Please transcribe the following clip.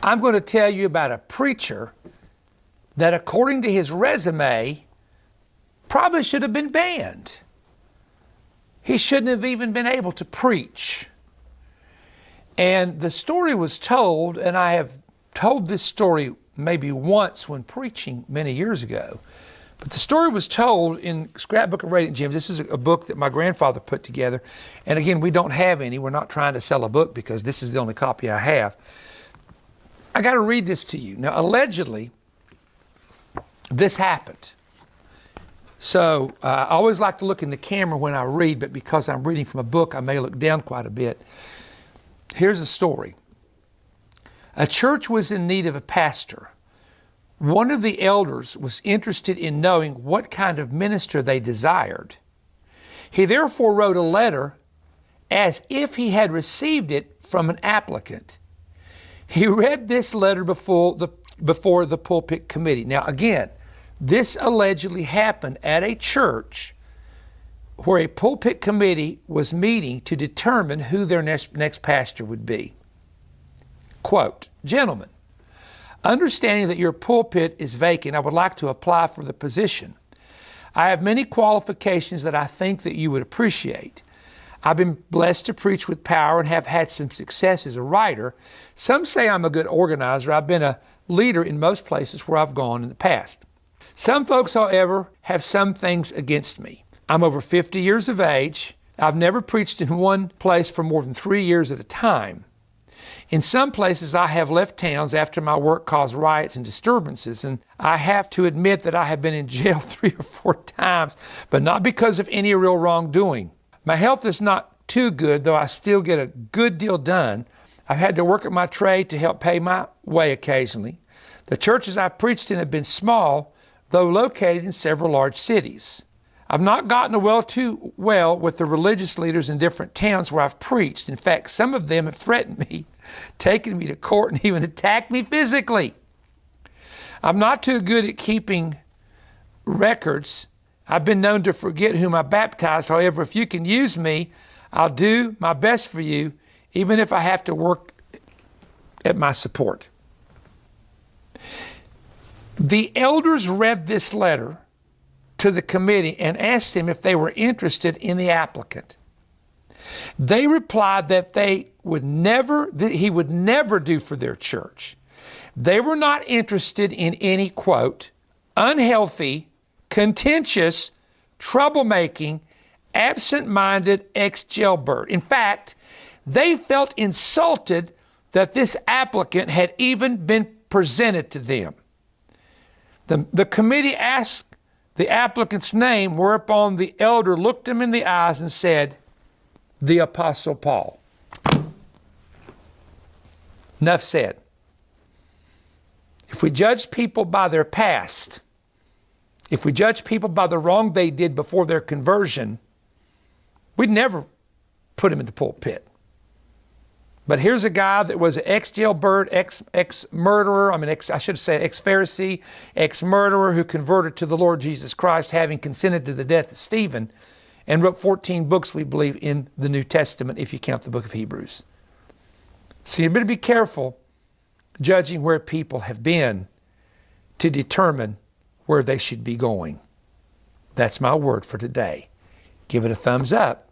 I'm going to tell you about a preacher that, according to his resume, probably should have been banned. He shouldn't have even been able to preach. And the story was told, and I have told this story maybe once when preaching many years ago, but the story was told in Scrapbook of Radiant Gems. This is a book that my grandfather put together. And again, we don't have any. We're not trying to sell a book because this is the only copy I have. I got to read this to you. Now, allegedly, this happened. So I always like to look in the camera when I read, but because I'm reading from a book, I may look down quite a bit. Here's the story. A church was in need of a pastor. One of the elders was interested in knowing what kind of minister they desired. He therefore wrote a letter as if he had received it from an applicant. He read this letter before the pulpit committee. Now again, this allegedly happened at a church where a pulpit committee was meeting to determine who their next pastor would be. Quote, "Gentlemen, understanding that your pulpit is vacant, I would like to apply for the position. I have many qualifications that I think that you would appreciate. I've been blessed to preach with power and have had some success as a writer. Some say I'm a good organizer. I've been a leader in most places where I've gone in the past. Some folks, however, have some things against me. I'm over 50 years of age. I've never preached in one place for more than 3 years at a time. In some places, I have left towns after my work caused riots and disturbances, and I have to admit that I have been in jail 3 or 4 times, but not because of any real wrongdoing. My health is not too good, though I still get a good deal done. I've had to work at my trade to help pay my way occasionally. The churches I've preached in have been small, though located in several large cities. I've not gotten too well with the religious leaders in different towns where I've preached. In fact, some of them have threatened me, taken me to court, and even attacked me physically. I'm not too good at keeping records. I've been known to forget whom I baptized. However, if you can use me, I'll do my best for you, even if I have to work at my support." The elders read this letter to the committee and asked them if they were interested in the applicant. They replied that he would never do for their church. They were not interested in any, quote, unhealthy, contentious, troublemaking, absent-minded ex-jailbird. In fact, they felt insulted that this applicant had even been presented to them. The committee asked the applicant's name, whereupon the elder looked him in the eyes and said, "The Apostle Paul." Enough said. If we judge people by their past, if we judge people by the wrong they did before their conversion, we'd never put him in the pulpit. But here's a guy that was an ex-jailbird, ex-murderer, ex-Pharisee, ex-murderer who converted to the Lord Jesus Christ, having consented to the death of Stephen, and wrote 14 books, we believe, in the New Testament, if you count the book of Hebrews. So you better be careful judging where people have been to determine where they should be going. That's my word for today. Give it a thumbs up